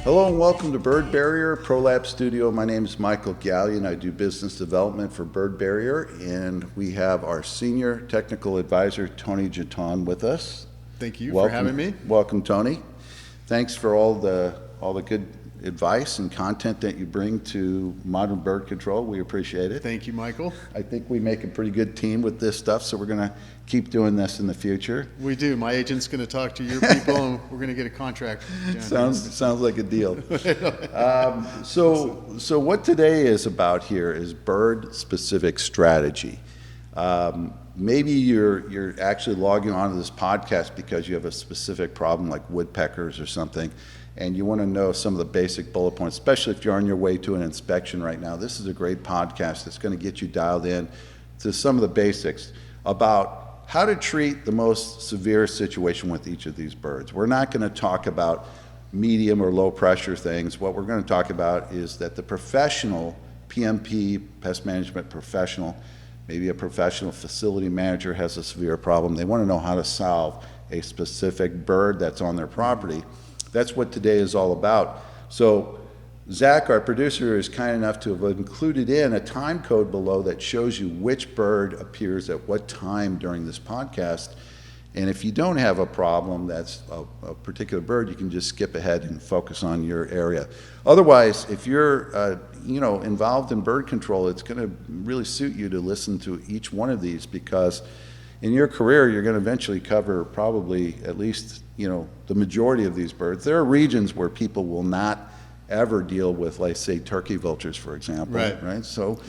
Hello and welcome to Bird Barrier ProLab Studio. My name is Michael Gallion. I do business development for Bird Barrier, and we have our senior technical advisor, Tony Giton, with us. Thank you for having me. Welcome, Tony. Thanks for all the good advice and content that you bring to modern bird control. We appreciate it. Thank you, Michael. I think we make a pretty good team with this stuff, so we're going to keep doing this in the future. We do. My agent's going to talk to your people, and we're going to get a contract. Sounds like a deal. So what today is about here is bird-specific strategy. Maybe you're actually logging onto this podcast because you have a specific problem like woodpeckers or something, and you want to know some of the basic bullet points, especially if you're on your way to an inspection right now. This is a great podcast that's going to get you dialed in to some of the basics about how to treat the most severe situation with each of these birds. We're not going to talk about medium or low pressure things. What we're going to talk about is that the professional PMP, pest management professional, maybe a professional facility manager has a severe problem. They want to know how to solve a specific bird that's on their property. That's what today is all about. So Zach, our producer, is kind enough to have included in a time code below that shows you which bird appears at what time during this podcast. And if you don't have a problem that's a particular bird, you can just skip ahead and focus on your area. Otherwise, if you're involved in bird control, it's going to really suit you to listen to each one of these, because in your career, you're going to eventually cover probably at least the majority of these birds. There are regions where people will not ever deal with, like, say, turkey vultures, for example. Right. So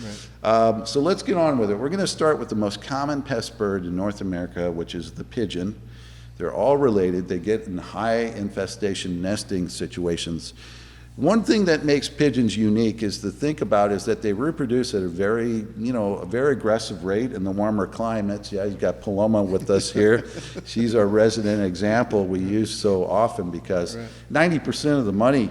let's get on with it. We're going to start with the most common pest bird in North America, which is the pigeon. They're all related. They get in high infestation nesting situations. One thing that makes pigeons unique is to think about is that they reproduce at a very aggressive rate in the warmer climates. Yeah, you've got Paloma with us here. She's our resident example we use so often, because 90% of the money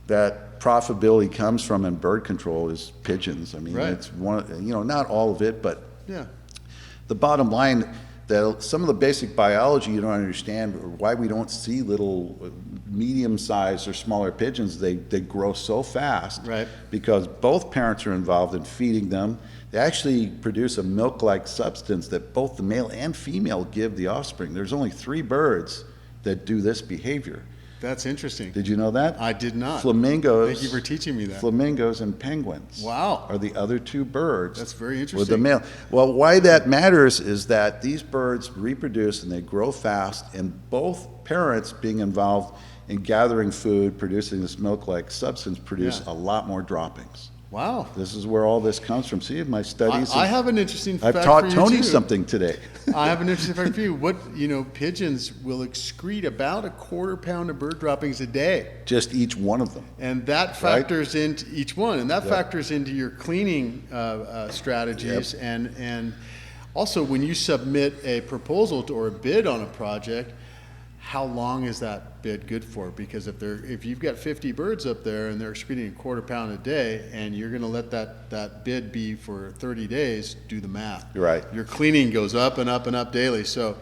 that profitability comes from in bird control is pigeons. I mean, it's one, not all of it, but the bottom line, that some of the basic biology you don't understand, or why we don't see little medium-sized or smaller pigeons. They grow so fast, because both parents are involved in feeding them. They actually produce a milk-like substance that both the male and female give the offspring. There's only 3 birds that do this behavior. That's interesting. Did you know that? I did not. Flamingos. Thank you for teaching me that. Flamingos and penguins. Wow. Are the other 2 birds. That's very interesting. With the male. Well, why that matters is that these birds reproduce and they grow fast, and both parents being involved in gathering food, producing this milk-like substance, produce a lot more droppings. Wow. This is where all this comes from. See, my studies. I have an interesting fact I've taught for you Tony too. something today. I have an interesting fact for you. Pigeons will excrete about a quarter pound of bird droppings a day. Just each one of them. And that factors into each one, and that factors into your cleaning strategies. And also, when you submit a proposal or a bid on a project, how long is that bid good for? Because if you've got 50 birds up there and they're excreting a quarter pound a day, and you're going to let that bid be for 30 days, do the math. Right. Your cleaning goes up and up and up daily. So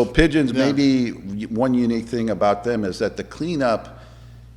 pigeons, maybe one unique thing about them is that the cleanup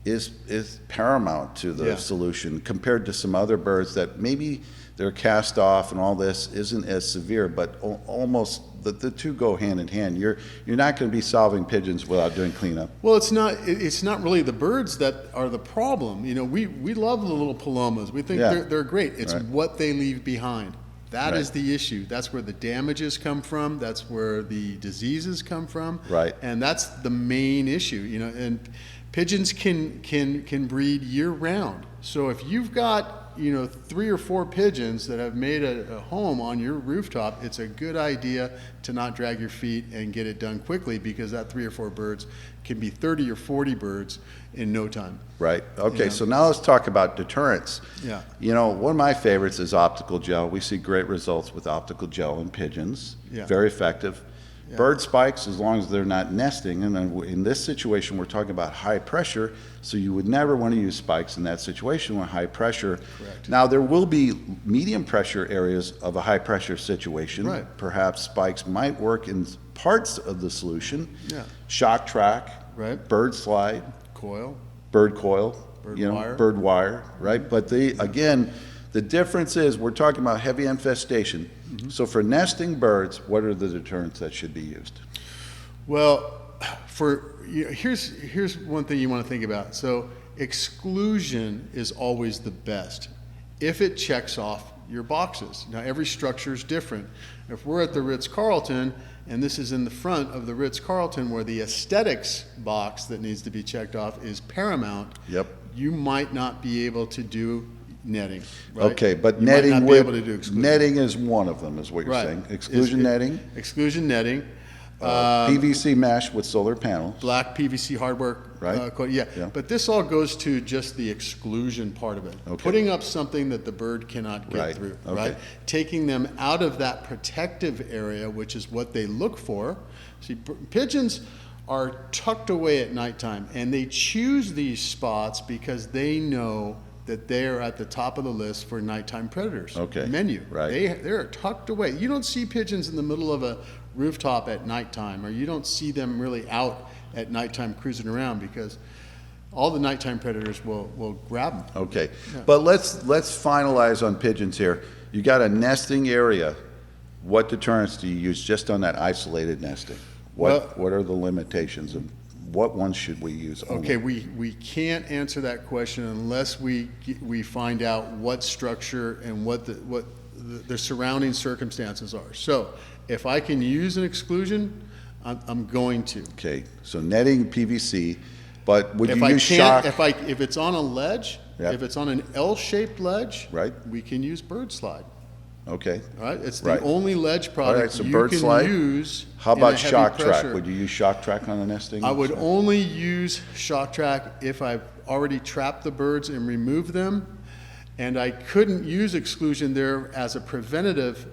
is paramount to the solution, compared to some other birds that maybe they're cast off and all this isn't as severe, but almost the 2 go hand in hand. You're not going to be solving pigeons without doing cleanup. Well, it's not really the birds that are the problem. We love the little palomas. We think they're great. It's what they leave behind. That is the issue. That's where the damages come from. That's where the diseases come from. Right. And that's the main issue. And pigeons can breed year round. So if you've got 3 or 4 pigeons that have made a home on your rooftop, it's a good idea to not drag your feet and get it done quickly, because that 3 or 4 birds can be 30 or 40 birds in no time. Right. Okay, so now let's talk about deterrents. Yeah. One of my favorites is optical gel. We see great results with optical gel in pigeons. Yeah. Very effective. Yeah. Bird spikes, as long as they're not nesting, and in this situation we're talking about high pressure, so you would never want to use spikes in that situation with high pressure. Correct. Now there will be medium pressure areas of a high pressure situation. Right. Perhaps spikes might work in parts of the solution. Yeah. Shock track, Right. bird slide, Coil. bird coil, bird wire, right? But again, the difference is we're talking about heavy infestation. So for nesting birds, what are the deterrents that should be used? Well, here's one thing you want to think about. So exclusion is always the best if it checks off your boxes. Now every structure is different. If we're at the Ritz-Carlton and this is in the front of the Ritz-Carlton where the aesthetics box that needs to be checked off is paramount, Yep. you might not be able to do netting. Right? Okay, but you might netting not be able to do exclusion. netting is one of them, is what you're Right. saying. Exclusion netting, Exclusion netting. PVC mesh with solar panels. Black PVC hardware. Right. Yeah. Yeah. But this all goes to just the exclusion part of it. Okay. Putting up something that the bird cannot get Right. through, Okay. right? Taking them out of that protective area, which is what they look for. See, pigeons are tucked away at nighttime, and they choose these spots because they know that they are at the top of the list for nighttime predators. Okay. Menu. Right. They're tucked away. You don't see pigeons in the middle of a rooftop at nighttime, or you don't see them really out at nighttime cruising around because all the nighttime predators will grab them. Okay, but let's finalize on pigeons here. You got a nesting area. What deterrents do you use just on that isolated nesting? What are the limitations of what ones should we use only? Okay, we can't answer that question unless we find out what structure and what the surrounding circumstances are. So if I can use an exclusion, I'm going to. Okay, so netting PVC, but would If you I use can't, shock? if it's on a ledge, Yep. if it's on an L-shaped ledge, Right. we can use bird slide. Okay, All right, it's Right. the only ledge product so you bird can slide. use. how in a about heavy shock track? pressure. Would you use shock track on the nesting? I would only use shock track if I've already trapped the birds and removed them, and I couldn't use exclusion there as a preventative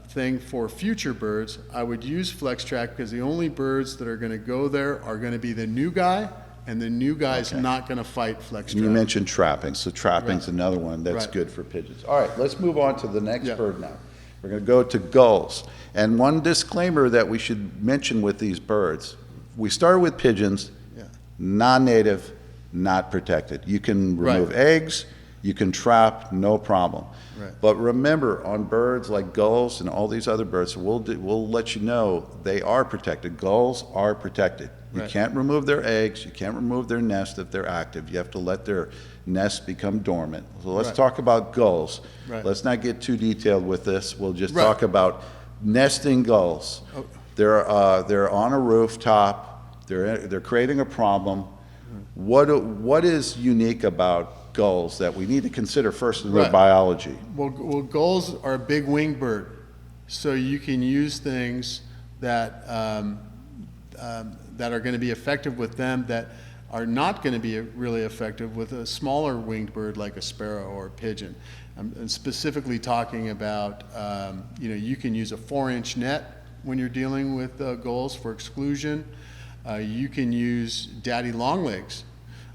thing for future birds. I would use flex track because the only birds that are going to go there are going to be the new guy, and the new guy's Okay. not going to fight flex And you track. mentioned trapping, so trapping's Right. another one that's Right. good for pigeons. All right, let's move on to the next Yeah. bird now. We're going to go to gulls. And one disclaimer that we should mention with these birds, we started with pigeons, Yeah. non-native, not protected. You can Right. remove eggs, you can trap, no problem. Right. But remember, on birds like gulls and all these other birds, we'll let you know they are protected. Gulls are protected. You Right. can't remove their eggs, you can't remove their nest if they're active. You have to let their nest become dormant. So let's Right. talk about gulls. Right. Let's not get too detailed with this. We'll just Right. talk about nesting gulls. Oh. They're on a rooftop. They're creating a problem. What is unique about gulls that we need to consider first in their Right. biology? Well, gulls are a big winged bird, so you can use things that that are going to be effective with them that are not going to be really effective with a smaller winged bird like a sparrow or a pigeon. I'm specifically talking about you can use a 4-inch net when you're dealing with gulls for exclusion. You can use daddy longlegs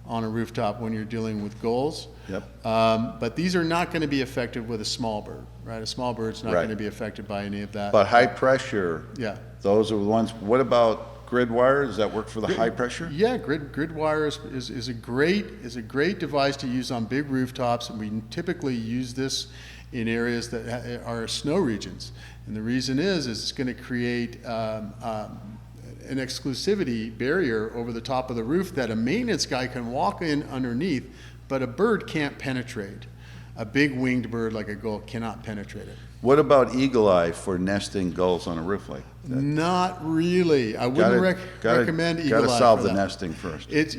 on a rooftop when you're dealing with gulls. Yep. But these are not going to be effective with a small bird, right? A small bird's not Right. going to be affected by any of that. But high pressure, Yeah. those are the ones. What about grid wire? Does that work for the high pressure? Yeah, grid wire is a great device to use on big rooftops, and we typically use this in areas that are snow regions. And the reason is it's going to create an exclusivity barrier over the top of the roof that a maintenance guy can walk in underneath, but a bird can't penetrate. A big winged bird like a gull cannot penetrate it. What about eagle eye for nesting gulls on a roof like that? Not really. I wouldn't recommend eagle eye. Gotta solve for the that. nesting first. If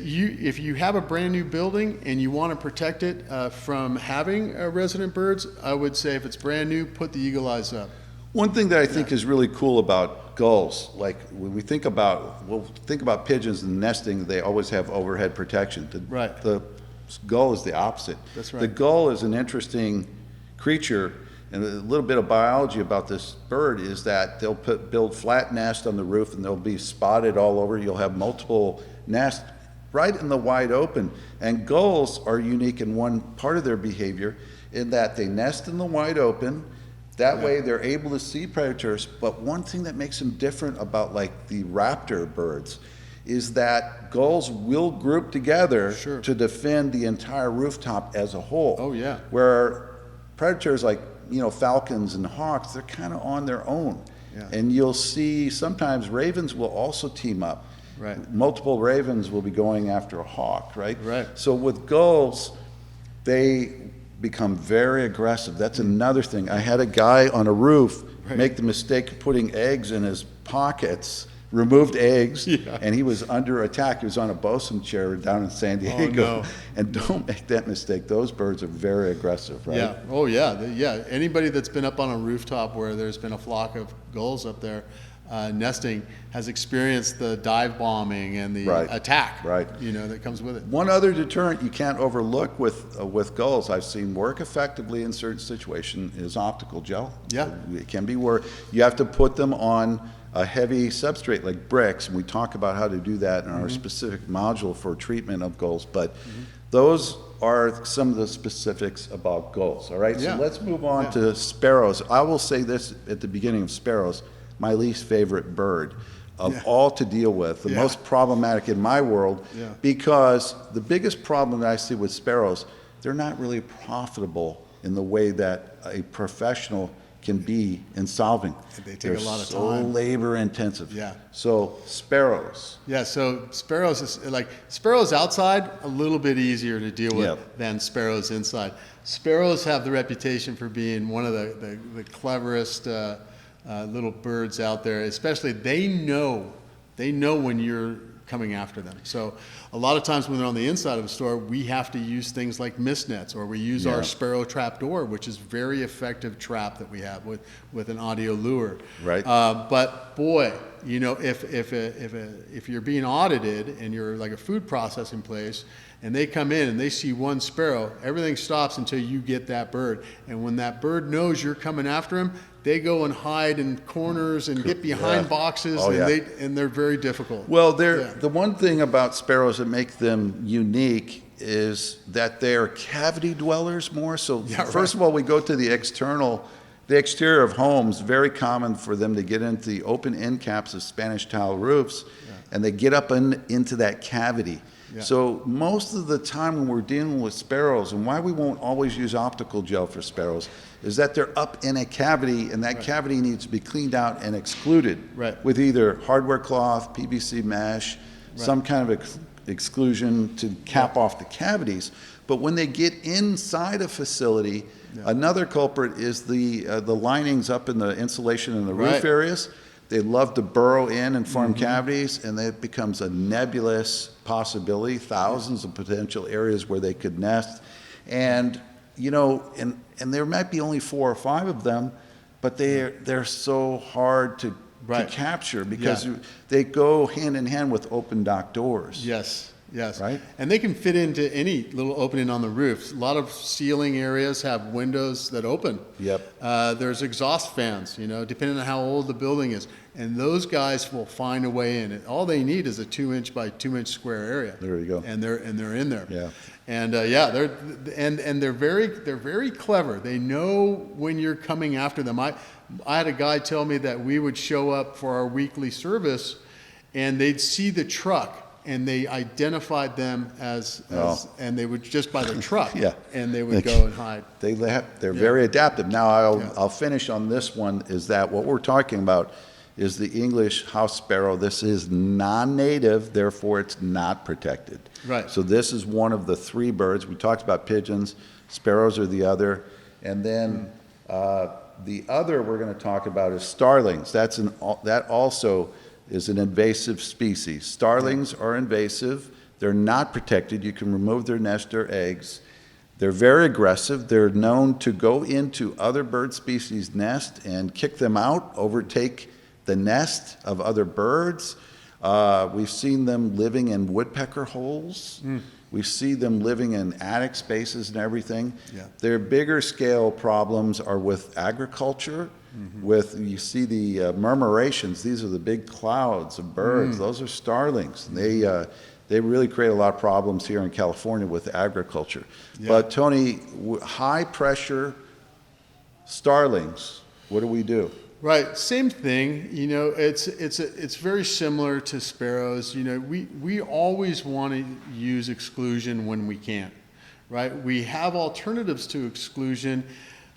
you have a brand new building and you want to protect it from having resident birds, I would say if it's brand new, put the eagle eyes up. One thing that I think is really cool about gulls, like when we think about pigeons and nesting, they always have overhead protection. Right. The gull is the opposite. That's right. The gull is an interesting creature, and a little bit of biology about this bird is that they'll build flat nests on the roof and they'll be spotted all over. You'll have multiple nests right in the wide open. And gulls are unique in one part of their behavior in that they nest in the wide open. That way they're able to see predators. But one thing that makes them different about like the raptor birds is that gulls will group together Sure. to defend the entire rooftop as a whole. Oh, yeah. Where predators like, falcons and hawks, they're kind of on their own. Yeah. And you'll see sometimes ravens will also team up. Right. Multiple ravens will be going after a hawk, right? Right. So with gulls, they become very aggressive. That's another thing. I had a guy on a roof make the mistake of putting eggs in his pockets, removed eggs, and he was under attack. He was on a bosun chair down in San Diego. Oh, no. And don't make that mistake. Those birds are very aggressive, right? Yeah. Oh, yeah. Yeah. Anybody that's been up on a rooftop where there's been a flock of gulls up there nesting has experienced the dive bombing and the attack, that comes with it. One other deterrent you can't overlook with gulls I've seen work effectively in certain situations is optical gel. Yeah. It can be where you have to put them on a heavy substrate like bricks, and we talk about how to do that in our specific module for treatment of gulls, but those are some of the specifics about gulls, all right? Yeah. So let's move on to sparrows. I will say this at the beginning of sparrows, my least favorite bird of all to deal with, the most problematic in my world, because the biggest problem that I see with sparrows, they're not really profitable in the way that a professional can be in solving. They take They're a lot of so time. labor intensive. Yeah. So sparrows. Yeah, so sparrows is sparrows outside a little bit easier to deal with than sparrows inside. Sparrows have the reputation for being one of the cleverest little birds out there. Especially they know when you're coming after them. So a lot of times when they're on the inside of a store, we have to use things like mist nets, or we use our sparrow trap door, which is very effective trap that we have with an audio lure. Right. But boy, if you're being audited and you're like a food processing place, and they come in and they see one sparrow, everything stops until you get that bird. And when that bird knows you're coming after him, they go and hide in corners and get behind boxes, and they're very difficult. Well, the one thing about sparrows that make them unique is that they're cavity dwellers more. So first of all, we go to the exterior of homes. Very common for them to get into the open end caps of Spanish tile roofs, and they get up into that cavity. Yeah. So most of the time when we're dealing with sparrows, and why we won't always use optical gel for sparrows, is that they're up in a cavity, and that cavity needs to be cleaned out and excluded with either hardware cloth, PVC mesh, some kind of exclusion to cap off the cavities. But when they get inside a facility, another culprit is the linings up in the insulation in the roof areas. They love to burrow in and form cavities, and it becomes a nebulous possibility, thousands of potential areas where they could nest. And, and there might be only 4 or 5 of them, but they're so hard to capture because they go hand in hand with open dock doors. Yes. Right? And they can fit into any little opening on the roof. A lot of ceiling areas have windows that open. Yep. There's exhaust fans, depending on how old the building is. And those guys will find a way in. All they need is a 2-inch by 2-inch square area. There you go. And they're in there. Yeah. And they're very clever. They know when you're coming after them. I had a guy tell me that we would show up for our weekly service, and they'd see the truck, and they identified them and they would just by the truck, and they would go and hide. They're very adaptive. Now I'll finish on this one. Is that what we're talking about? Is the English house sparrow. This is non-native, therefore it's not protected. Right. So this is one of the 3 birds. We talked about pigeons. Sparrows are the other, and then the other we're going to talk about is starlings. That also is an invasive species. Starlings are invasive. They're not protected. You can remove their nest or eggs. They're very aggressive. They're known to go into other bird species' nest and kick them out, overtake the nest of other birds. We've seen them living in woodpecker holes. We see them living in attic spaces and everything. Yeah. Their bigger scale problems are with agriculture. You see the murmurations. These are the big clouds of birds. Those are starlings. And they really create a lot of problems here in California with agriculture. Yeah. But Tony, high pressure starlings, what do we do? Right, same thing. You know, it's very similar to sparrows. You know, we always want to use exclusion when we can, right? We have alternatives to exclusion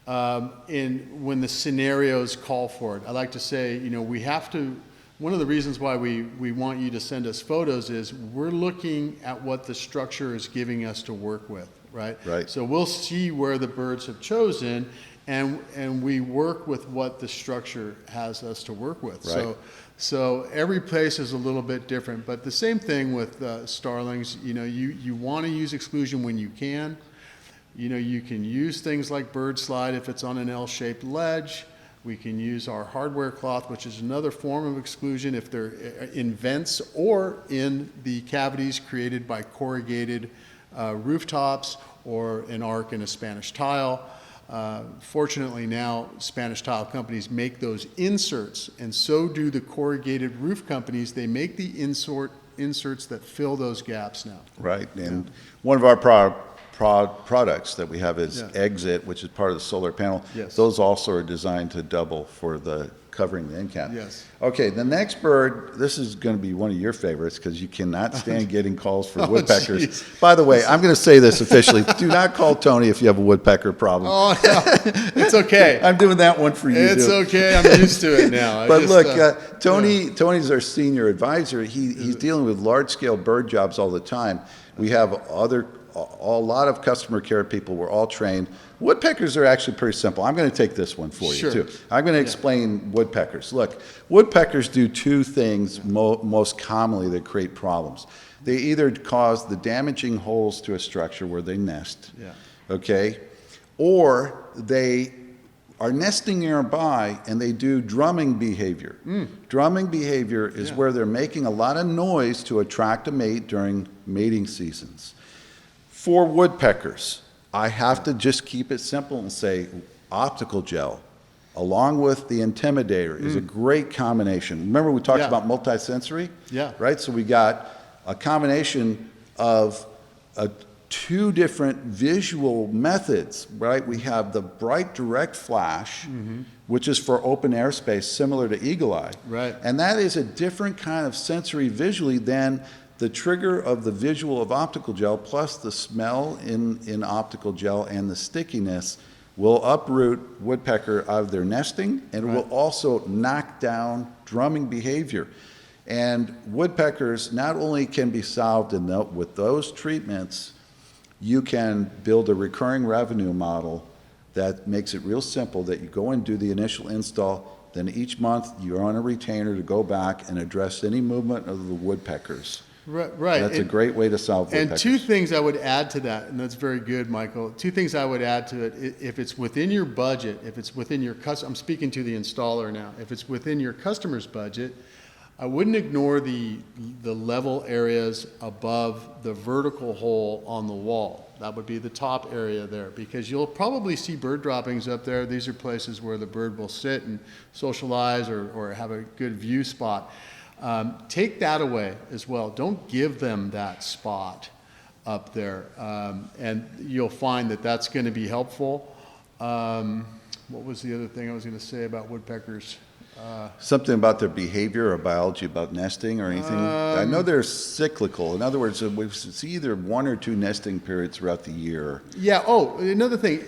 in when the scenarios call for it. I like to say, you know, we have to. One of the reasons why we want you to send us photos is we're looking at what the structure is giving us to work with, right? Right. So we'll see where the birds have chosen. And we work with what the structure has us to work with. Right. So every place is a little bit different, but the same thing with starlings. You know, you want to use exclusion when you can. You know, you can use things like bird slide if it's on an L-shaped ledge. We can use our hardware cloth, which is another form of exclusion if they're in vents or in the cavities created by corrugated rooftops or an arc in a Spanish tile. Fortunately now Spanish tile companies make those inserts, and so do the corrugated roof companies. They make the inserts that fill those gaps now. Right, and one of our products that we have is Exit, which is part of the solar panel. Yes. Those also are designed to double for the covering the end cap. Yes. Okay, the next bird, this is going to be one of your favorites because you cannot stand getting calls for woodpeckers. Geez. By the way, I'm going to say this officially. Do not call Tony if you have a woodpecker problem. Oh, no, it's okay. I'm doing that one for you. It's too. okay. I'm used to it now. But look, Tony's our senior advisor. He's dealing with large-scale bird jobs all the time. We have a lot of customer care people. We're all trained. Woodpeckers are actually pretty simple. I'm going to take this one for you, too. I'm going to explain woodpeckers. Look, woodpeckers do two things most commonly that create problems. They either cause the damaging holes to a structure where they nest, okay, or they are nesting nearby and they do drumming behavior. Drumming behavior is where they're making a lot of noise to attract a mate during mating seasons. For woodpeckers, I have to just keep it simple and say optical gel along with the intimidator is a great combination. Remember we talked about multisensory? Yeah. Right? So we got a combination of two different visual methods, right? We have the bright direct flash, which is for open airspace, similar to eagle eye. Right. And that is a different kind of sensory visually than the trigger of the visual of optical gel plus the smell in optical gel and the stickiness will uproot woodpecker out of their nesting and will also knock down drumming behavior. And woodpeckers not only can be solved with those treatments, you can build a recurring revenue model that makes it real simple that you go and do the initial install, then each month you're on a retainer to go back and address any movement of the woodpeckers. Right. That's a great way to solve woodpeckers. And two things I would add to that, and that's very good, Michael. Two things I would add to it. If it's within your budget, if it's within your I'm speaking to the installer now. If it's within your customer's budget, I wouldn't ignore the level areas above the vertical hole on the wall. That would be the top area there, because you'll probably see bird droppings up there. These are places where the bird will sit and socialize or have a good view spot. Take that away as well. Don't give them that spot up there, and you'll find that that's going to be helpful. What was the other thing I was going to say about woodpeckers? Something about their behavior or biology about nesting or anything? I know they're cyclical. In other words, we see either one or two nesting periods throughout the year. Yeah. Oh, another thing.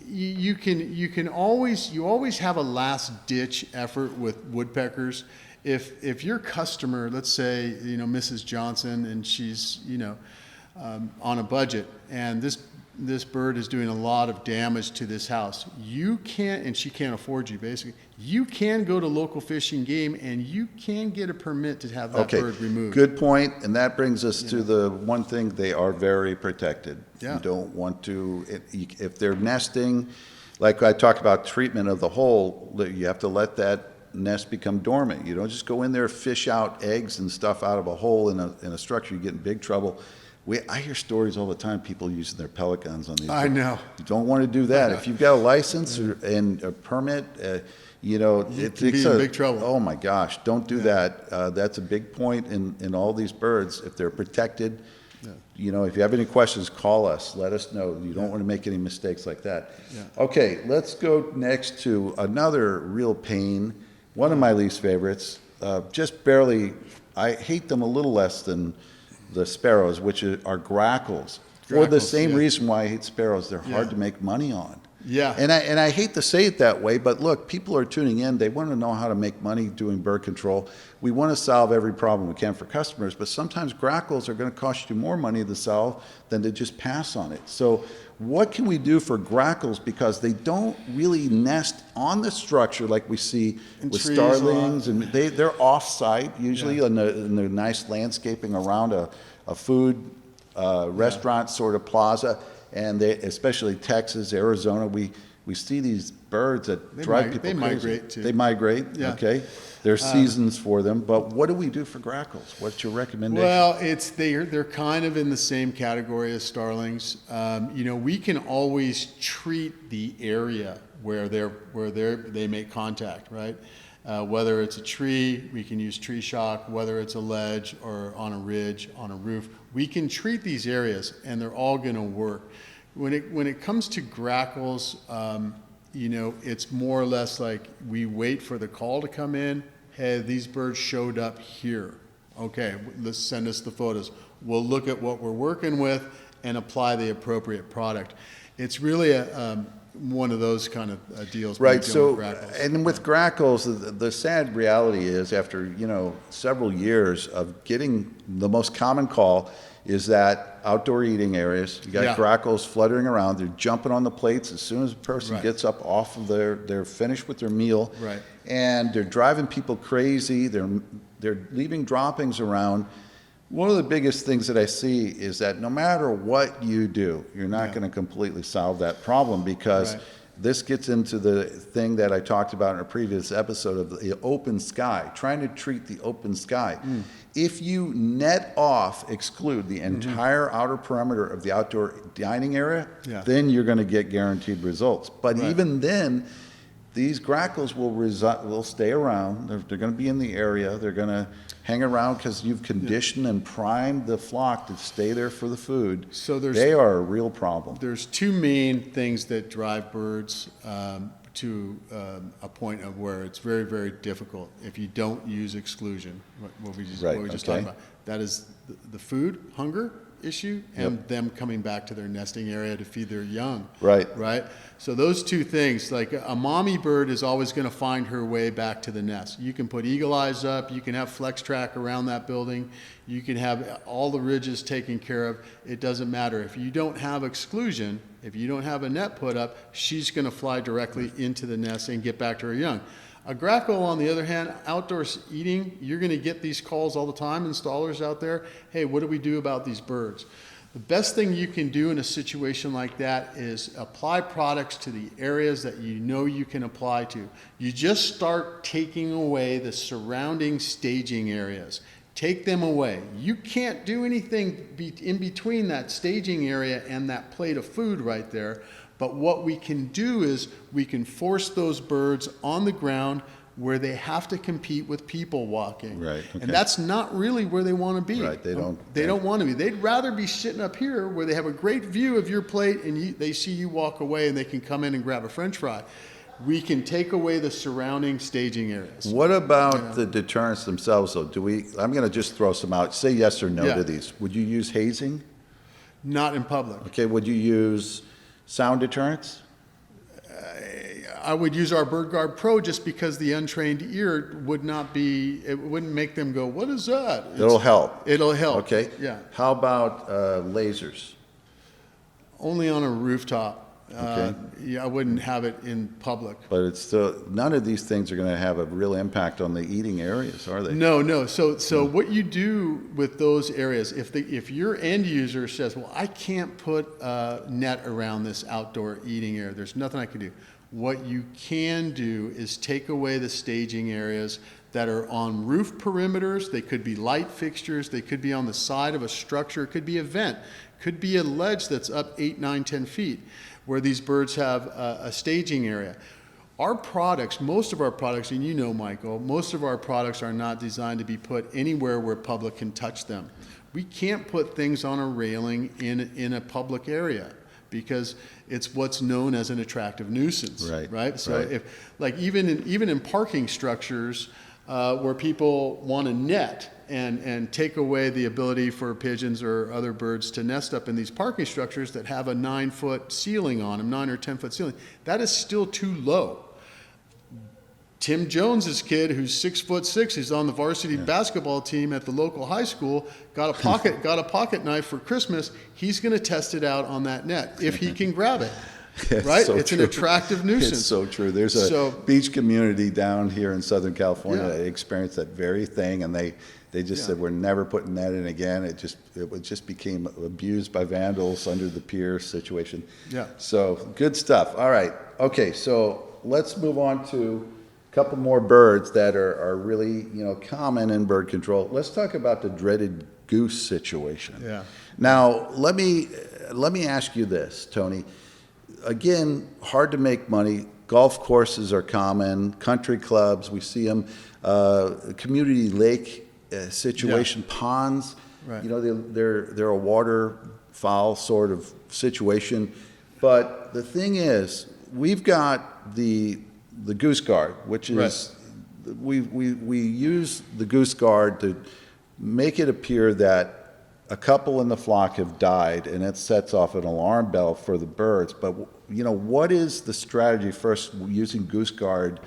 You always have a last ditch effort with woodpeckers. If your customer, let's say, Mrs. Johnson, and she's, on a budget, and this bird is doing a lot of damage to this house, and she can't afford you, basically, you can go to local Fish and Game and you can get a permit to have that bird removed. Good point, and that brings us to the one thing: they are very protected. Yeah. You don't want to, if they're nesting, like I talked about treatment of the hole, you have to let that nest become dormant. You don't just go in there, fish out eggs and stuff out of a hole in a structure. You get in big trouble. I hear stories all the time, people using their pellet guns on these. I know. You don't want to do that. If you've got a license and a permit, you can be in big trouble. Oh my gosh, don't do that. That's a big point in all these birds. If they're protected, You know, if you have any questions, call us. Let us know. You don't want to make any mistakes like that. Yeah. Okay, let's go next to another real pain. One of my least favorites. Just barely. I hate them a little less than the sparrows, which are grackles. For the Grackles, same yeah. reason why I hate sparrows, they're hard Yeah. to make money on. Yeah. And I hate to say it that way, but look, people are tuning in. They want to know how to make money doing bird control. We want to solve every problem we can for customers, but sometimes grackles are going to cost you more money to solve than to just pass on it. So what can we do for grackles? Because they don't really nest on the structure like we see In with trees a lot. starlings, and they're off-site usually in the nice landscaping around a food restaurant sort of plaza. And they, especially Texas, Arizona, we see these birds that drive people they crazy. migrate too. They migrate, Yeah. okay. There's seasons for them, but what do we do for grackles? What's your recommendation? Well, they're kind of in the same category as starlings. You know, we can always treat the area where they make contact, right? Whether it's a tree, we can use tree shock. Whether it's a ledge or on a ridge, on a roof, we can treat these areas, and they're all going to work. When it comes to grackles, you know, it's more or less like we wait for the call to come in. Hey, these birds showed up here. Okay, let's send us the photos. We'll look at what we're working with and apply the appropriate product. It's really one of those kind of deals. when Right. you're dealing So, with grackles. and with grackles, the sad reality is, after several years of getting the most common call, is that outdoor eating areas. You got Yeah. grackles fluttering around. They're jumping on the plates as soon as a person Right. gets up off of they're finished with their meal. Right. And they're driving people crazy. They're leaving droppings around. One of the biggest things that I see is that no matter what you do, you're not Yeah. going to completely solve that problem, because Right. this gets into the thing that I talked about in a previous episode of the open sky, trying to treat the open sky. If you exclude the entire outer perimeter of the outdoor dining area, Yeah. then you're going to get guaranteed results. But Right. even then, these grackles will stay around. They're going to be in the area. They're going to hang around because you've conditioned and primed the flock to stay there for the food. So they are a real problem. There's two main things that drive birds to a point of where it's very, very difficult if you don't use exclusion, what we just Right, talked okay. about. That is the food hunger issue and them coming back to their nesting area to feed their young. Right. Right? So those two things, like a mommy bird is always going to find her way back to the nest. You can put eagle eyes up, you can have flex track around that building, you can have all the ridges taken care of. It doesn't matter. If you don't have exclusion, if you don't have a net put up, she's going to fly directly into the nest and get back to her young. A grackle, on the other hand, outdoors eating, you're going to get these calls all the time, installers out there. Hey, what do we do about these birds? The best thing you can do in a situation like that is apply products to the areas that you know you can apply to. You just start taking away the surrounding staging areas. Take them away. You can't do anything in between that staging area and that plate of food right there. But what we can do is we can force those birds on the ground where they have to compete with people walking. Right, okay. And that's not really where they want to be. Right, they don't- They don't want to be. They'd rather be sitting up here where they have a great view of your plate and they see you walk away and they can come in and grab a French fry. We can take away the surrounding staging areas. What about the deterrents themselves, though? I'm going to just throw some out. Say yes or no Yeah. to these. Would you use hazing? Not in public. Okay, would you use sound deterrents? I would use our Bird Guard Pro just because the untrained ear it wouldn't make them go, what is that? It'll help. It'll help. Okay. Yeah. How about lasers? Only on a rooftop. Okay. Yeah, I wouldn't have it in public. But it's still, none of these things are going to have a real impact on the eating areas, are they? No. So what you do with those areas, if your end user says, well, I can't put a net around this outdoor eating area, there's nothing I can do. What you can do is take away the staging areas that are on roof perimeters. They could be light fixtures. They could be on the side of a structure. It could be a vent. Could be a ledge that's up 8, 9, 10 feet where these birds have a staging area. Our products, most of our products, and you know, Michael, most of our products are not designed to be put anywhere where public can touch them. We can't put things on a railing in a public area because it's what's known as an attractive nuisance. Right. So if, like, even in parking structures where people want to net and take away the ability for pigeons or other birds to nest up in these parking structures that have a 9-foot ceiling on them, 9 or 10-foot ceiling, that is still too low. Tim Jones's kid, who's 6'6", he's on the varsity basketball team at the local high school, got a pocket knife for Christmas. He's going to test it out on that net if he can grab it. Right? So it's true. an attractive nuisance. It's so true. There's a beach community down here in Southern California that experienced that very thing, and they just said, we're never putting that in again. It just became abused by vandals under the pier situation. Yeah. So good stuff. All right. Okay. So let's move on to a couple more birds that are really, common in bird control. Let's talk about the dreaded goose situation. Yeah. Now, let me ask you this, Tony. Again, hard to make money. Golf courses are common. Country clubs, we see them. Community lake situation, ponds. Right. They're a waterfowl sort of situation. But the thing is, we've got the goose guard, which is we use the goose guard to make it appear that a couple in the flock have died, and it sets off an alarm bell for the birds. But what is the strategy first using goose guard?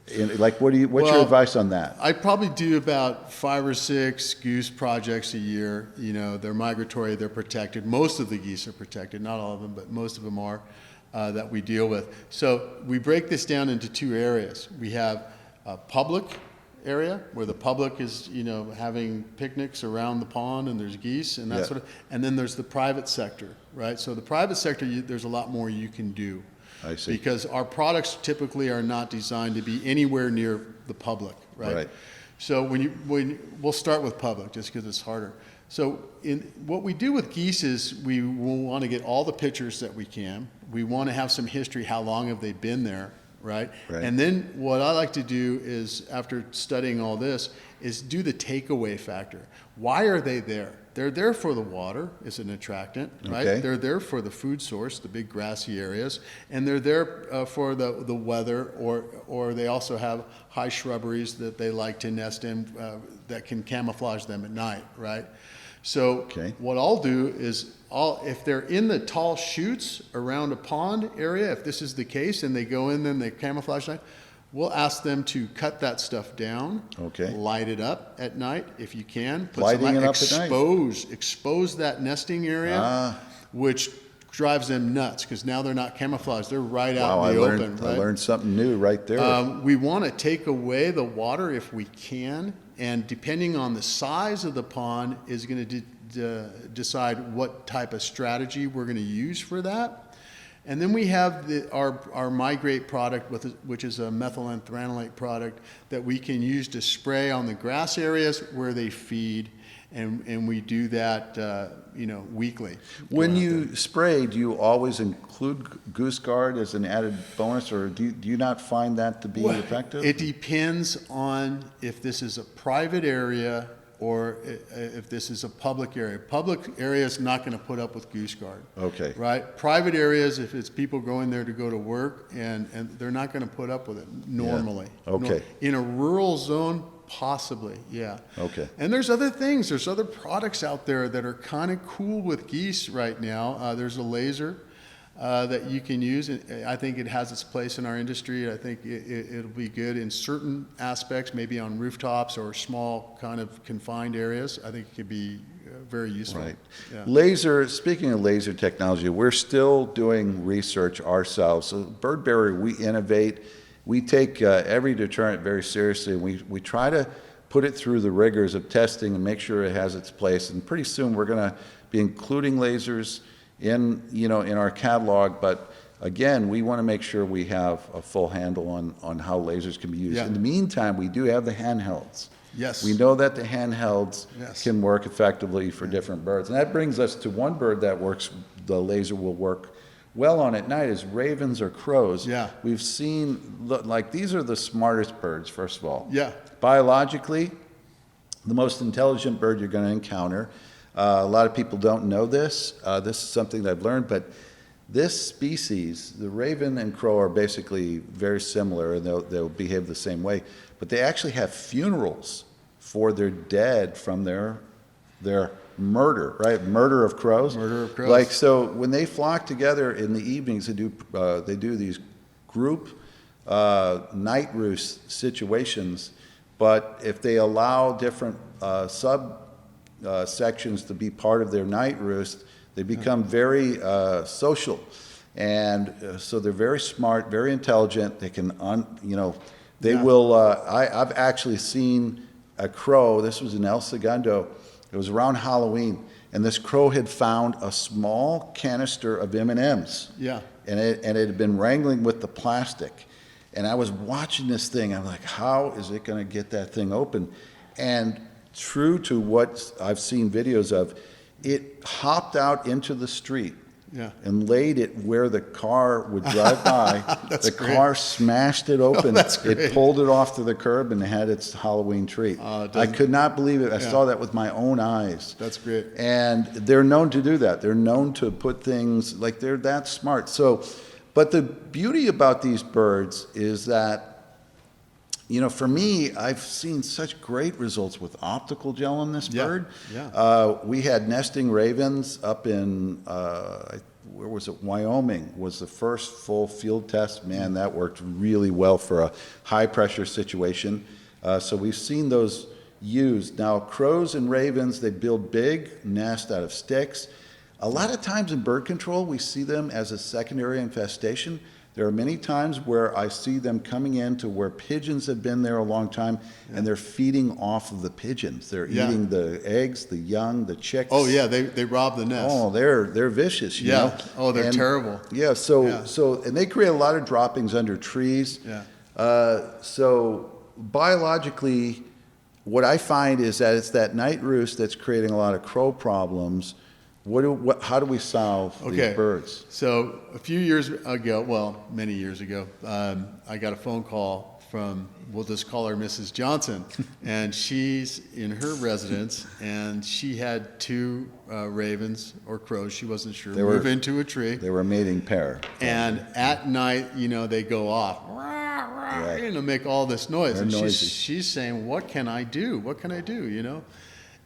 What's your advice on that? I probably do about 5 or 6 goose projects a year. They're migratory, they're protected. Most of the geese are protected, not all of them, but most of them are that we deal with. So we break this down into 2 areas. We have a public area where the public is, having picnics around the pond and there's geese and that sort of, and then there's the private sector, right? So the private sector, there's a lot more you can do. I see. Because our products typically are not designed to be anywhere near the public, right? Right. So we'll start with public just because it's harder. So what we do with geese is we will want to get all the pictures that we can. We want to have some history, how long have they been there, right? And then what I like to do is, after studying all this, is do the takeaway factor. Why are they there? They're there for the water, it's an attractant, right? Okay. They're there for the food source, the big grassy areas, and they're there for the weather, or they also have high shrubberies that they like to nest in that can camouflage them at night, right? So what I'll do is, if they're in the tall chutes around a pond area, if this is the case, and they go in there and they camouflage night, we'll ask them to cut that stuff down, light it up at night if you can. Lighting it up at night. Expose that nesting area, which drives them nuts because now they're not camouflaged. They're right out in the open. Right? I learned something new right there. We want to take away the water if we can, and depending on the size of the pond is going to decide what type of strategy we're going to use for that. And then we have our Migrate product, which is a methylenthranolate product that we can use to spray on the grass areas where they feed, and we do that weekly. When you spray, do you always include Goose Guard as an added bonus, or do you not find that to be effective? It depends on if this is a private area or if this is a public area. Public area is not going to put up with Goose Guard. Okay. Right? Private areas, if it's people going there to go to work, and they're not going to put up with it normally. Yeah. Okay. In a rural zone, possibly, yeah. Okay. And there's other things. There's other products out there that are kind of cool with geese right now. There's a laser that you can use. I think it has its place in our industry. I think it'll be good in certain aspects, maybe on rooftops or small kind of confined areas. I think it could be very useful. Right. Yeah. Laser, speaking of laser technology, we're still doing research ourselves. So Birdberry, we innovate. We take every deterrent very seriously, and we try to put it through the rigors of testing and make sure it has its place. And pretty soon we're going to be including lasers in our catalog, but again, we want to make sure we have a full handle on how lasers can be used. Yeah. In the meantime, we do have the handhelds. Yes. We know that the handhelds can work effectively for different birds. And that brings us to one bird that the laser will work well on at night is ravens or crows. Yeah. We've seen, these are the smartest birds, first of all. Yeah. Biologically, the most intelligent bird you're going to encounter. A lot of people don't know this. This is something that I've learned, but this species, the raven and crow, are basically very similar, and they'll behave the same way. But they actually have funerals for their dead from their murder, right? Murder of crows. Murder of crows. Like, so when they flock together in the evenings, they do these group night roost situations. But if they allow different sections to be part of their night roost, they become very social, and so they're very smart, very intelligent. They can, they will. I've actually seen a crow. This was in El Segundo. It was around Halloween, and this crow had found a small canister of M&Ms. Yeah. And it had been wrangling with the plastic, and I was watching this thing. I'm like, how is it going to get that thing open? And true to what I've seen videos of, it hopped out into the street and laid it where the car would drive by. The car smashed it open. That's great. It pulled it off to the curb and had its Halloween treat. I could not believe it. I saw that with my own eyes. That's great. And they're known to do that. They're known to put things, like, they're that smart. So, but the beauty about these birds is that, for me, I've seen such great results with optical gel on this bird. Yeah. We had nesting ravens up in, where was it? Wyoming was the first full field test. Man, that worked really well for a high pressure situation. So we've seen those used. Now, crows and ravens, they build big nests out of sticks. A lot of times in bird control, we see them as a secondary infestation. There are many times where I see them coming into where pigeons have been there a long time, and they're feeding off of the pigeons. They're eating the eggs, the young, the chicks. Oh yeah, they rob the nest. Oh, they're vicious. You know? Oh, they're terrible. Yeah. So and they create a lot of droppings under trees. Yeah. So biologically, what I find is that it's that night roost that's creating a lot of crow problems. How do we solve these birds? So a few years ago, well, many years ago, I got a phone call from, we'll just call her Mrs. Johnson, and she's in her residence, and she had two ravens or crows, she wasn't sure, move into a tree. They were a mating pair. And at night, they go off, make all this noise. They're and noisy. she's saying, what can I do? What can I do,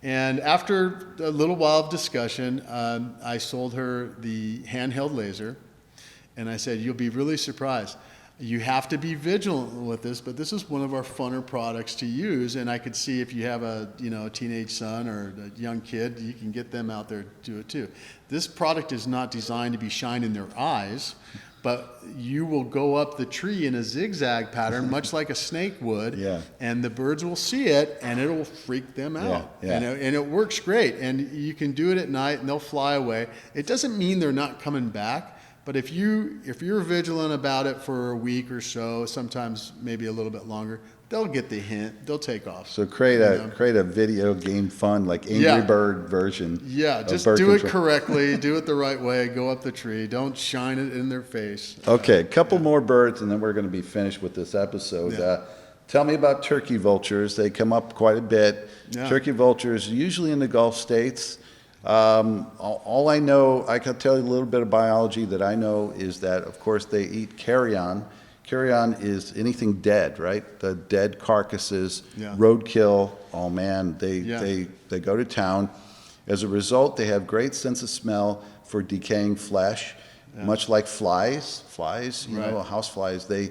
And after a little while of discussion, I sold her the handheld laser, and I said, you'll be really surprised. You have to be vigilant with this, but this is one of our funner products to use, and I could see if you have a teenage son or a young kid, you can get them out there to do it too. This product is not designed to be shined in their eyes, but you will go up the tree in a zigzag pattern, much like a snake would, and the birds will see it, and it'll freak them out. And it works great, and you can do it at night, and they'll fly away. It doesn't mean they're not coming back, but if you're vigilant about it for a week or so, sometimes maybe a little bit longer, they'll get the hint. They'll take off. So create a video game fun, like Angry Bird version. Yeah, just do it correctly. Do it the right way. Go up the tree. Don't shine it in their face. Okay, a couple more birds, and then we're going to be finished with this episode. Tell me about turkey vultures. They come up quite a bit. Turkey vultures, usually in the Gulf states. All I know, I can tell you a little bit of biology that I know, is that, of course, they eat carrion. Carrion is anything dead, right? The dead carcasses, roadkill. Oh man, they go to town. As a result, they have great sense of smell for decaying flesh, much like flies. Flies, house flies. They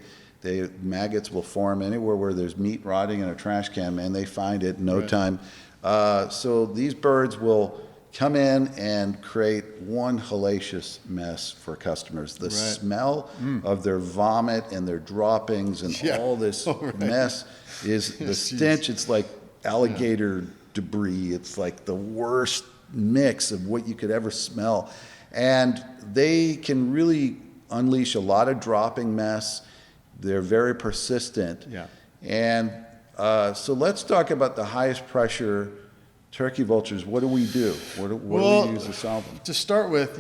maggots will form anywhere where there's meat rotting in a trash can. Man, they find it in no time. So these birds will come in and create one hellacious mess for customers. The smell of their vomit and their droppings and all this mess is the stench. It's like alligator debris. It's like the worst mix of what you could ever smell. And they can really unleash a lot of dropping mess. They're very persistent. And so let's talk about the highest pressure Turkey vultures, what do we do? What do we use to solve them? To start with,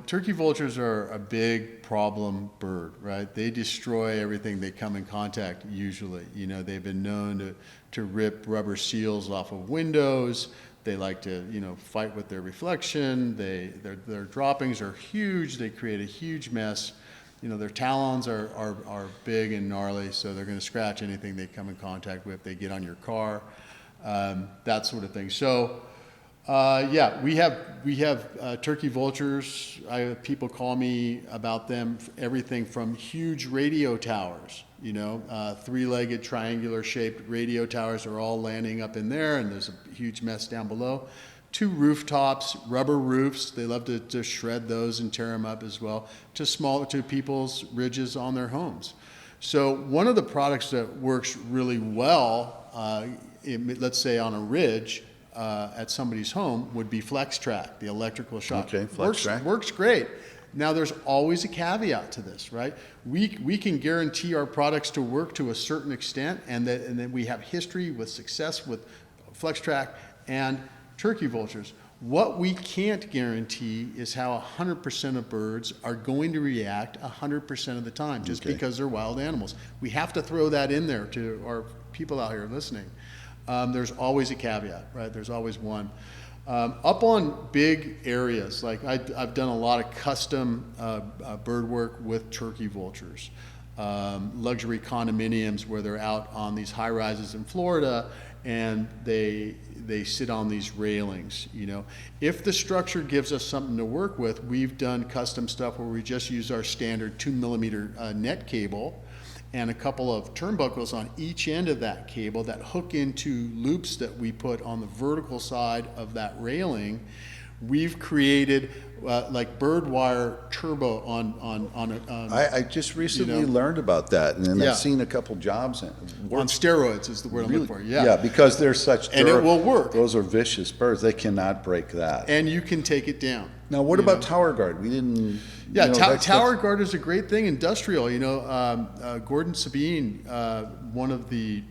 turkey vultures are a big problem bird, right? They destroy everything they come in contact usually. They've been known to rip rubber seals off of windows. They like to, fight with their reflection. Their droppings are huge. They create a huge mess. Their talons are big and gnarly, so they're going to scratch anything they come in contact with. They get on your car, that sort of thing. So, we have turkey vultures. People call me about them. Everything from huge radio towers, three-legged triangular-shaped radio towers are all landing up in there, and there's a huge mess down below. To rooftops, rubber roofs. They love to shred those and tear them up as well. To people's ridges on their homes. So one of the products that works really well, let's say on a ridge at somebody's home, would be FlexTrack, the electrical shock. Okay, FlexTrack works great. Now there's always a caveat to this, right? We can guarantee our products to work to a certain extent, and then we have history with success with FlexTrack and turkey vultures. What we can't guarantee is how 100% of birds are going to react 100% of the time, just because they're wild animals. We have to throw that in there to our people out here listening. There's always a caveat, right? There's always one. Up on big areas, like I've done a lot of custom bird work with turkey vultures. Luxury condominiums where they're out on these high rises in Florida, and they sit on these railings. If the structure gives us something to work with, we've done custom stuff where we just use our standard 2mm net cable and a couple of turnbuckles on each end of that cable that hook into loops that we put on the vertical side of that railing. We've created like bird wire turbo on I just recently learned about that, and then I've seen a couple jobs on steroids is the word I'm looking for. Yeah, because they're such and it will work. Those are vicious birds; they cannot break that. And you can take it down. Now, what about tower guard? We didn't. Yeah, tower guard is a great thing. Industrial, Gordon Sabine, one of the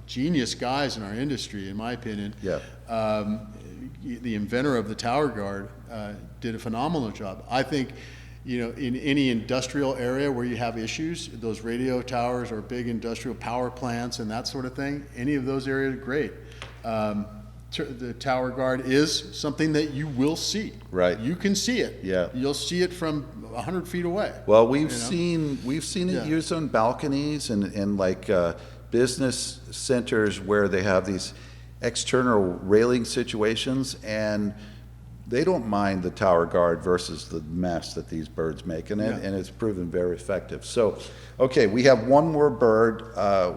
genius guys in our industry, in my opinion. Yeah. The inventor of the tower guard did a phenomenal job. I think, in any industrial area where you have issues, those radio towers or big industrial power plants and that sort of thing, any of those areas, great. The tower guard is something that you will see. Right. You can see it. Yeah. You'll see it from 100 feet away. Well, we've seen it used on balconies and like business centers where they have these external railing situations, and they don't mind the tower guard versus the mess that these birds make, and it's proven very effective. So, okay, we have one more bird.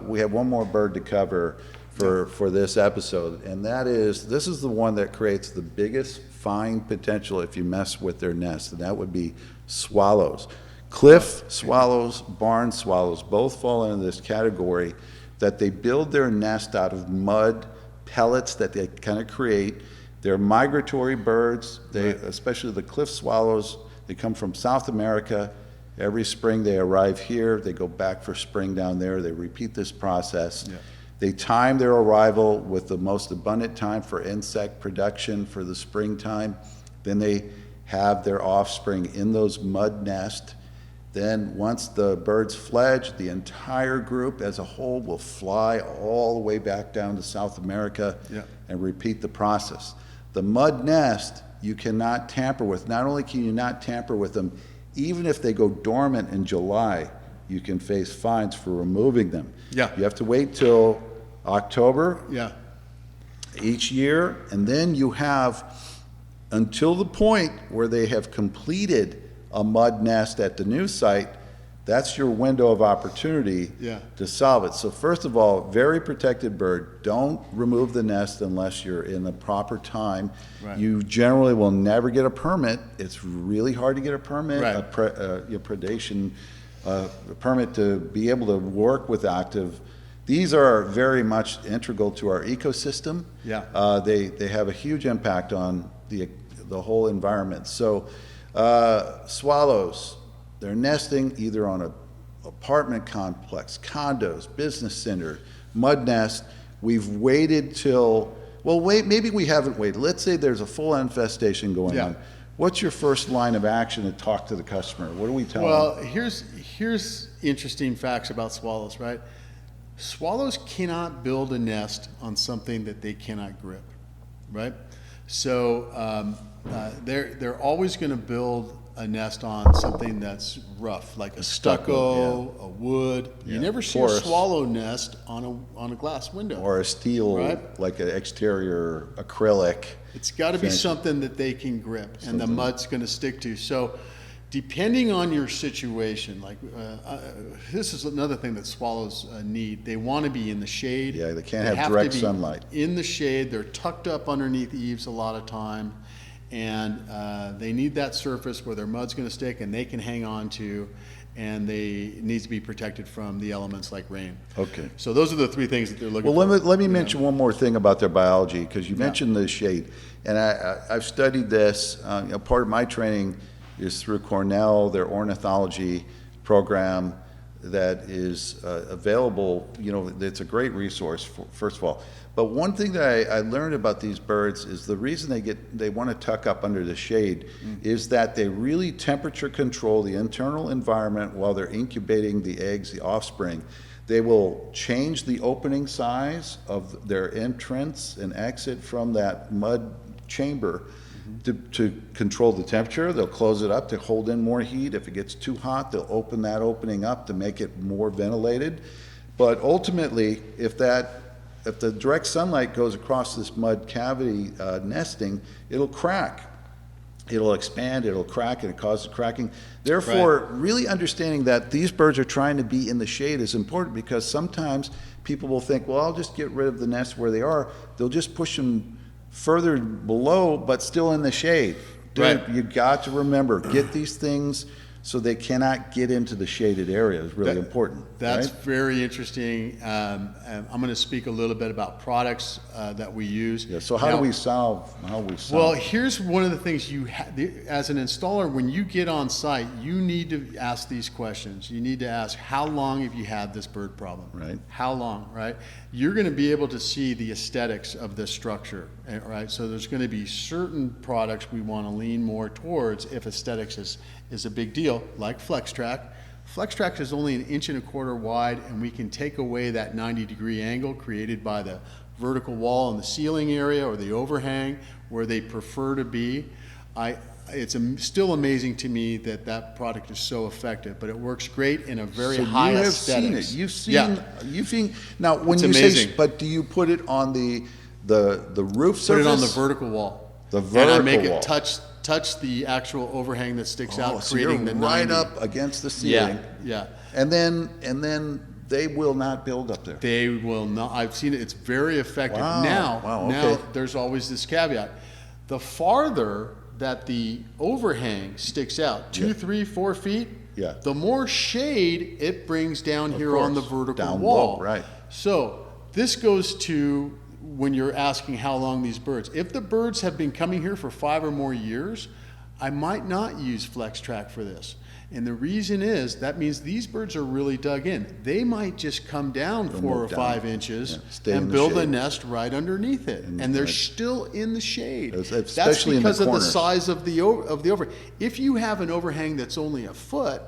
We have one more bird to cover for this episode, and this is the one that creates the biggest fine potential if you mess with their nest, and that would be swallows. Cliff swallows, barn swallows, both fall into this category that they build their nest out of mud pellets that they kind of create. They're migratory birds. Especially the cliff swallows, they come from South America. Every spring they arrive here. They go back for spring down there. They repeat this process. Yeah. They time their arrival with the most abundant time for insect production for the springtime. Then they have their offspring in those mud nests. Then once the birds fledge, the entire group as a whole will fly all the way back down to South America and repeat the process. The mud nest you cannot tamper with. Not only can you not tamper with them, even if they go dormant in July, you can face fines for removing them. Yeah. You have to wait till October each year, and then you have until the point where they have completed a mud nest at the new site. That's your window of opportunity to solve it. So first of all, very protected bird. Don't remove the nest unless you're in the proper time. Right. You generally will never get a permit. It's really hard to get a permit, predation permit to be able to work with active. These are very much integral to our ecosystem. Yeah. They have a huge impact on the whole environment. So swallows, they're nesting either on an apartment complex, condos, business center, mud nest. We've waited till, Well, wait, maybe we haven't waited. Let's say there's a full infestation going on. What's your first line of action to talk to the customer? What do we tell them? Well, here's interesting facts about swallows, right? Swallows cannot build a nest on something that they cannot grip, right? So they're always going to build a nest on something that's rough, like a stucco, a wood. You never see a swallow nest on a glass window. Or a steel, right? Like an exterior acrylic. It's got to be something that they can grip and the mud's going to stick to. So depending on your situation, like this is another thing that swallows need. They want to be in the shade. Yeah, they can't have direct sunlight. In the shade, they're tucked up underneath eaves a lot of time, and they need that surface where their mud's going to stick and they can hang on to, and they need to be protected from the elements like rain. Okay. So those are the three things that they're looking for. Well, let me mention one more thing about their biology, because you mentioned the shade, and I've studied this. Part of my training is through Cornell, their ornithology program that is available. It's a great resource, first of all. But one thing that I learned about these birds is the reason they want to tuck up under the shade is that they really temperature control the internal environment while they're incubating the eggs, the offspring. They will change the opening size of their entrance and exit from that mud chamber to control the temperature. They'll close it up to hold in more heat. If it gets too hot, they'll open that opening up to make it more ventilated. But ultimately, if the direct sunlight goes across this mud cavity nesting, it'll crack. It'll expand, it'll crack, and it causes cracking. Therefore, really understanding that these birds are trying to be in the shade is important, because sometimes people will think, well, I'll just get rid of the nest where they are. They'll just push them further below, but still in the shade. Dude, you got to remember, get these things so they cannot get into the shaded area. Is really important. That's very interesting. And I'm going to speak a little bit about products that we use. Yeah. So how do we solve? Well, here's one of the things as an installer, when you get on site, you need to ask these questions. You need to ask, how long have you had this bird problem? Right. How long? Right. You're going to be able to see the aesthetics of this structure. Right. So there's going to be certain products we want to lean more towards if aesthetics is a big deal, like FlexTrack. FlexTrack is only 1.25 inches wide, and we can take away that 90-degree angle created by the vertical wall in the ceiling area or the overhang where they prefer to be. It's still amazing to me that product is so effective, but it works great in a very high aesthetics. You've seen. Now, when you amazing. say, but do you put it on the roof surface? Put it on the vertical wall. The vertical and I make wall. It touch the actual overhang that sticks out, so creating you're the right 90. up against the ceiling. Yeah. And then they will not build up there. They will not. I've seen it. It's very effective. Wow. Now there's always this caveat. The farther that the overhang sticks out, 2, 3, 4 feet, the more shade it brings down here on the vertical wall. Low, right. So this goes to when you're asking how long these birds. If the birds have been coming here for 5 or more years, I might not use FlexTrack for this. And the reason is that means these birds are really dug in. They might just come down 4 or 5 inches and build a nest right underneath it, and they're still in the shade. That's because of the size of the overhang. If you have an overhang that's only a foot,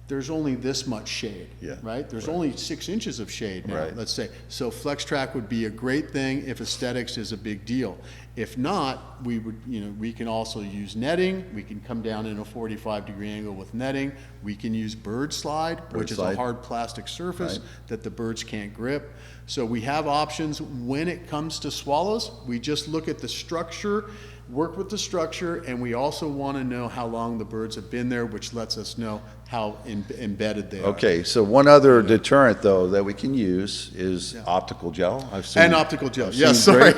there's only this much shade, right? There's only 6 inches of shade now, let's say. So FlexTrack would be a great thing if aesthetics is a big deal. If not, we can also use netting. We can come down in a 45-degree angle with netting. We can use bird slide, which is a hard plastic surface that the birds can't grip. So we have options when it comes to swallows. We just look at the structure, work with the structure, and we also want to know how long the birds have been there, which lets us know how embedded they are. Okay, so one other deterrent, though, that we can use is optical gel. Optical gel. Yes, sorry.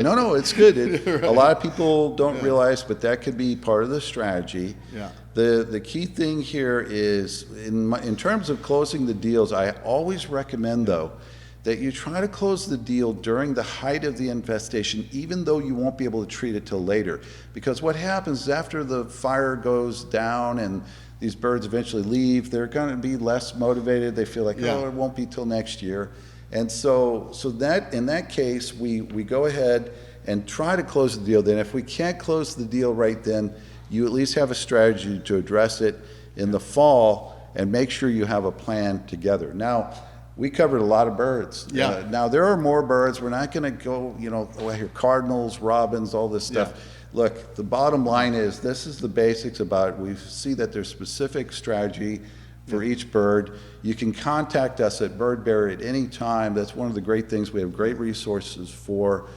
No, it's good. A lot of people don't realize, but that could be part of the strategy. Yeah. The key thing here is, in terms of closing the deals, I always recommend, though, that you try to close the deal during the height of the infestation, even though you won't be able to treat it till later. Because what happens is after the fire goes down and these birds eventually leave, they're going to be less motivated. They feel like, oh, it won't be till next year. And so that, in that case, we go ahead and try to close the deal. Then if we can't close the deal right then, you at least have a strategy to address it in the fall and make sure you have a plan together. Now, we covered a lot of birds. Yeah. Now, there are more birds. We're not going to go, I hear cardinals, robins, all this stuff. Yeah. Look, the bottom line is, this is the basics about it. We see that there's specific strategy for each bird. You can contact us at Birdberry at any time. That's one of the great things. We have great resources for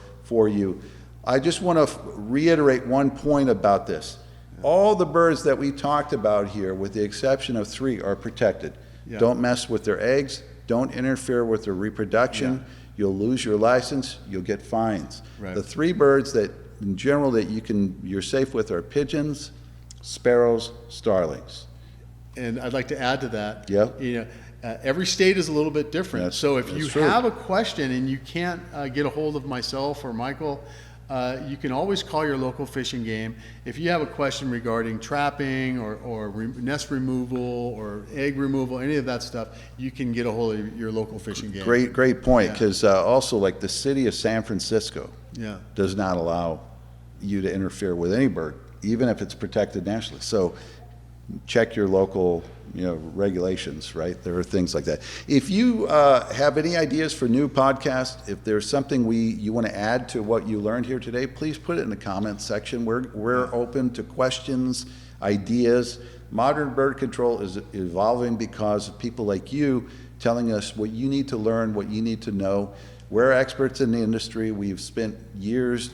you. I just want to reiterate one point about this. All the birds that we talked about here, with the exception of 3, are protected. Yeah. Don't mess with their eggs. Don't interfere with their reproduction. Yeah. You'll lose your license. You'll get fines. Right. The 3 birds that, in general, that you're safe with are pigeons, sparrows, starlings. And I'd like to add to that. Yep. Every state is a little bit different. That's- so if that's you true. have a question and you can't get a hold of myself or Michael, you can always call your local Fish and Game. If you have a question regarding trapping or nest removal or egg removal, any of that stuff, you can get a hold of your local Fish and Game. Great point, Yeah. because also, like, the city of San Francisco Yeah. does not allow you to interfere with any bird, even if it's protected nationally. So check your local, regulations, right? There are things like that. If you have any ideas for new podcasts, if there's something you want to add to what you learned here today, please put it in the comments section. We're open to questions, ideas. Modern bird control is evolving because of people like you telling us what you need to learn, what you need to know. We're experts in the industry. We've spent years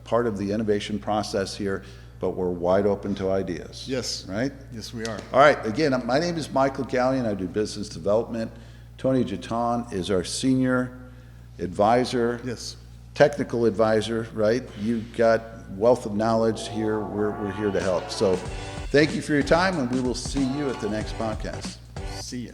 part of the innovation process here, but we're wide open to ideas. Yes. Right? Yes, we are. All right. Again, my name is Michael Gallion. I do business development. Tony Giton is our senior advisor. Yes. Technical advisor, right? You've got wealth of knowledge here. We're here to help. So thank you for your time, and we will see you at the next podcast. See ya.